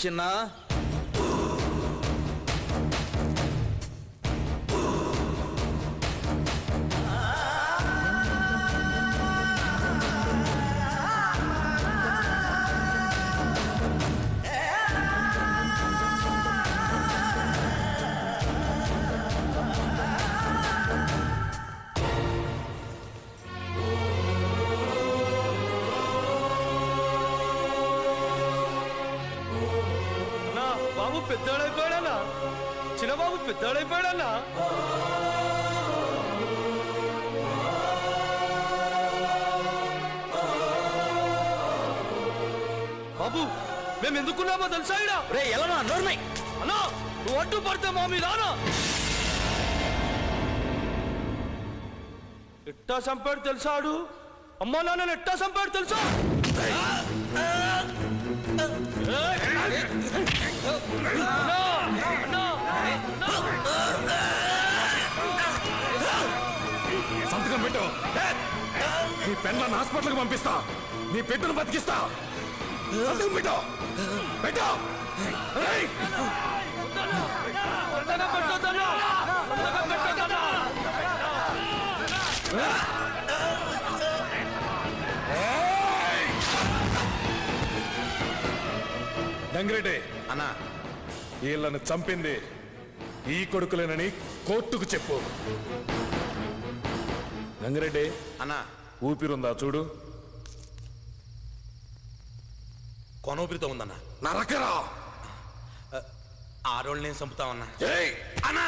చిన్న పెద్దవాడైపోయాడన్నా చిన్నబాబు పెద్దవాడైపోయాడన్నా బాబు మేము ఎందుకున్నామో తెలుసా ఇడా రే ఎలా నోర్మై అన్నా నువ్వు అడ్డు పడితే మా మీద ఎట్టా చంపాడు తెలుసాడు అమ్మా నాన్న ఎట్టా చంపాడు తెలుసా సంతకం పెట్టు. నీ పెన్లను హాస్పిటల్కి పంపిస్తా, నీ పెట్టును బతికిస్తా. సంతకం పెట్టు. పెట్టు. గంగిరెడ్డి అన్నా వీళ్ళను చంపింది ఈ కొడుకులేనని కోర్టుకు చెప్పు. గంగిరెడ్డి అన్నా ఊపిరుందా చూడు. కొనూపిరితో ఉందన్నా. నరకరా. ఆరోళ్ళు నేను చంపుతామన్నా. అన్నా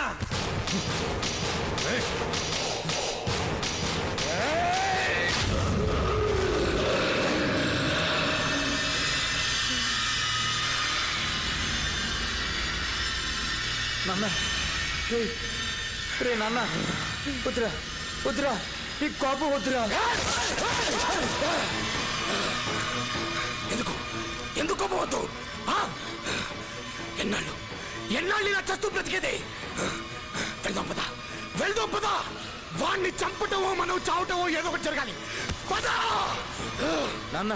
నాన్న రే నాన్న వద్దురా వద్దురా నీ కోపం వద్దురా. ఎందుకు ఎందుకు కోపవద్దు? ఎన్నాళ్ళు ఎన్నాళ్ళు ఇలా చస్తూ బ్రతికేది? వెళ్దాం పదా, వెళ్దాం పదా. వాణ్ణి చంపటమో మనం చావటమో ఏదో ఒకటి జరగాలి. పదా. నాన్న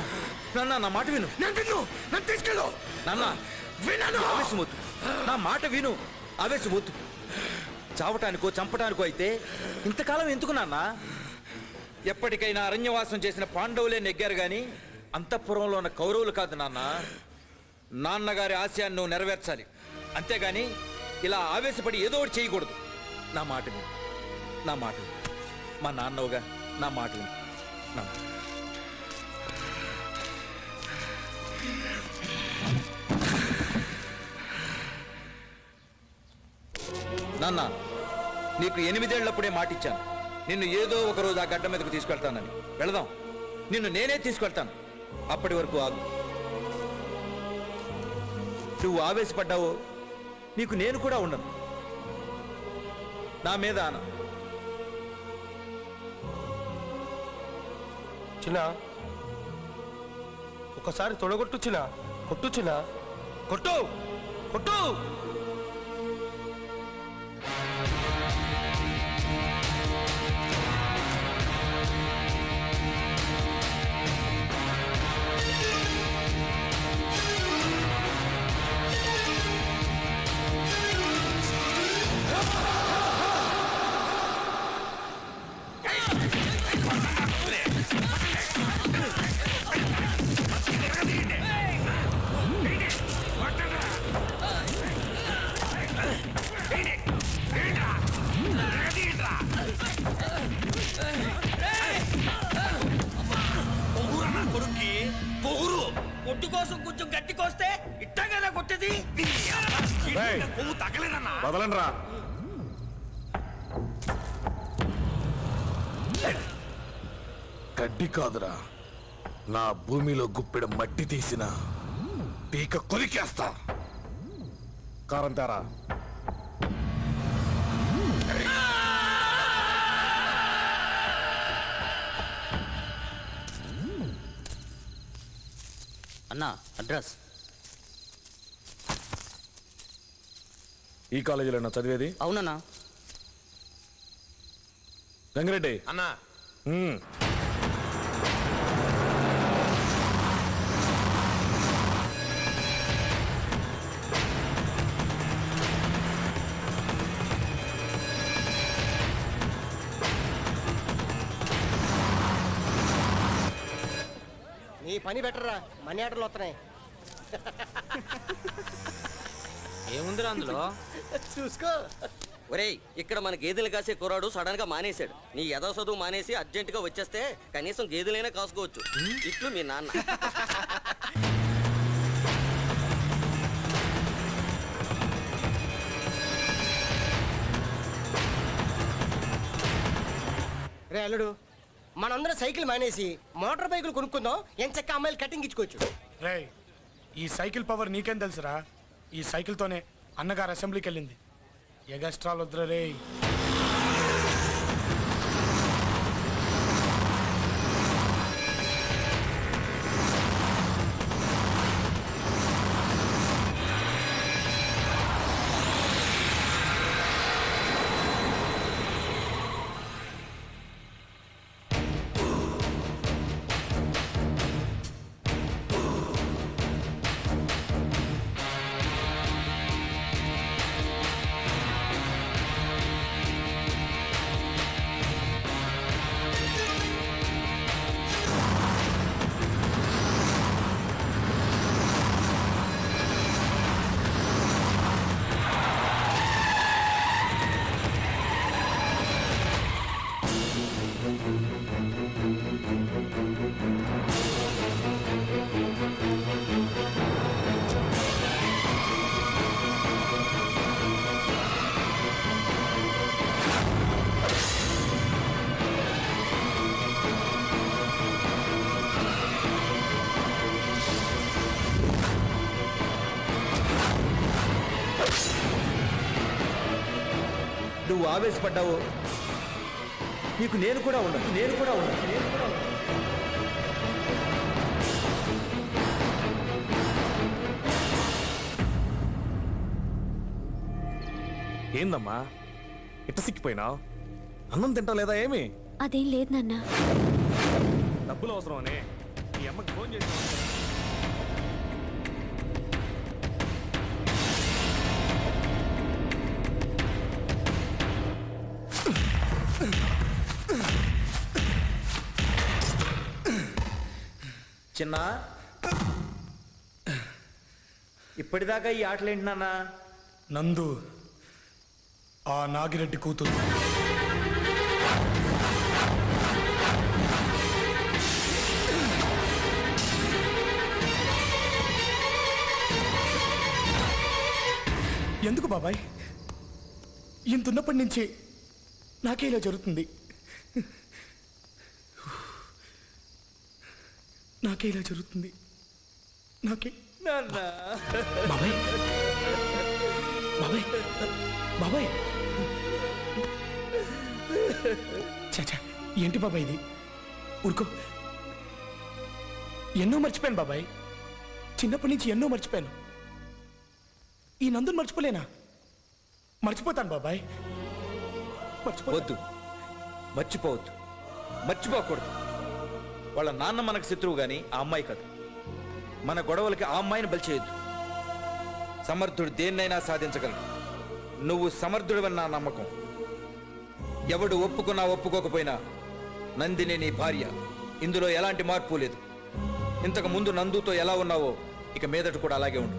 నాన్న నా మాట విను. నేను విన్ను, నన్ను తీసుకెళ్ళు. నాన్న వినను. ఆవేశమొద్దు, నా మాట విను. ఆవేశమొద్దు. చావటానికో చంపటానికో అయితే ఇంతకాలం ఎందుకు నాన్న? ఎప్పటికైనా అరణ్యవాసం చేసిన పాండవులే నెగ్గారు గాని అంతఃపురంలో ఉన్న కౌరవులు కాదు నాన్న. నాన్నగారి ఆశయాన్ని నువ్వు నెరవేర్చాలి, అంతేగాని ఇలా ఆవేశపడి ఏదో ఒకటి చేయకూడదు. నా మాట విను, నా మాట విను. మా నాన్నవుగా నా మాట విను. నాన్న నీకు 8 ఏళ్లప్పుడే మాటిచ్చాను, నిన్ను ఏదో ఒక రోజు ఆ గడ్డ మీదకు తీసుకెళ్తానని. వెళదాం, నిన్ను నేనే తీసుకెళ్తాను. అప్పటి వరకు ఆగు. నువ్వు ఆవేశపడ్డావో నీకు నేను కూడా ఉండను. నా మీద ఆన. చిన్న ఒకసారి తొడగొట్టు చిన్న, కొట్టు చిన్న, కొట్టు కొట్టు. కొట్టు కోసం కొంచెం గట్టి కోస్తే ఇట్టగానే కొట్టేది. వదలండి రా. గడ్డి కాదురా, నా భూమిలో గుప్పెడ మట్టి తీసిన పీక కొరికేస్తా. కారం తేరా. అన్నా అడ్రస్. ఈ కాలేజీలో చదివేది? అవునన్నా. గంగిరెడ్డి అన్నా నీ పని బెటర్రా, మనీ ఆర్డర్లు వస్తున్నాయి. ఏముందిరా అందులో? చూసుకో. ఒరేయ్, ఇక్కడ మన గేదెలు కాసే కుర్రాడు సడన్ గా మానేశాడు. నీ ఎదవ చదువు మానేసి అర్జెంట్ గా వచ్చేస్తే కనీసం గేదెలైనా కాసుకోవచ్చు. ఇట్లు మీ నాన్న. రే అల్లుడు, మనందరం సైకిల్ మానేసి మోటార్ బైకులు కొనుక్కుందాం. ఎంచక్క అమ్మాయిలు కటింగ్ ఇచ్చుకోవచ్చు. రే, ఈ సైకిల్ పవర్ నీకేం తెలుసురా? ఈ సైకిల్ తోనే అన్నగారు అసెంబ్లీకి వెళ్ళింది. ఎగస్ట్రాలు వద్దురా రే. నువ్వు ఆవేశపడ్డావు, నీకు నేను కూడా ఉన్నాను. ఏందమ్మా ఇట్ట సిక్కిపోయినావు? అన్నం తింటలేదా ఏమి? అదేం లేదు నాన్న. డబ్బులు అవసరమని ఈ అమ్మకి ఫోన్ చేసి చిన్న, ఇప్పటిదాకా ఈ ఆటలేంటి నాన్న? నందు ఆ నాగిరెడ్డి కూతురు. ఎందుకు బాబాయ్? ఇంతున్నప్పటి నుంచి నాకే ఇలా జరుగుతుంది. నాకే ఇలా జరుగుతుంది. నాకే. నాన్న, బాబాయ్, బాబాయ్, బాబాయ్. చాచా, ఏంటి బాబాయ్ ఇది? ఊరుకో. ఎన్నో మర్చిపోయాను బాబాయ్. చిన్నప్పటి నుంచి ఎన్నో మర్చిపోయాను. ఈ నందుని మర్చిపోలేనా? మర్చిపోతాను బాబాయ్. వద్దు, మర్చిపోవద్దు, మర్చిపోకూడదు. వాళ్ళ నాన్న మనకు శత్రువు గాని ఆ అమ్మాయి కాదు. మన గొడవలకి ఆ అమ్మాయిని బలి చేయొద్దు. సమర్థుడు దేన్నైనా సాధించగలడు. నువ్వు సమర్థుడివన్న నా నమ్మకం. ఎవడు ఒప్పుకున్నా ఒప్పుకోకపోయినా నందిని నీ భార్య. ఇందులో ఎలాంటి మార్పు లేదు. ఇంతకు ముందు నందుతో ఎలా ఉన్నావో ఇక మీదట కూడా అలాగే ఉండు.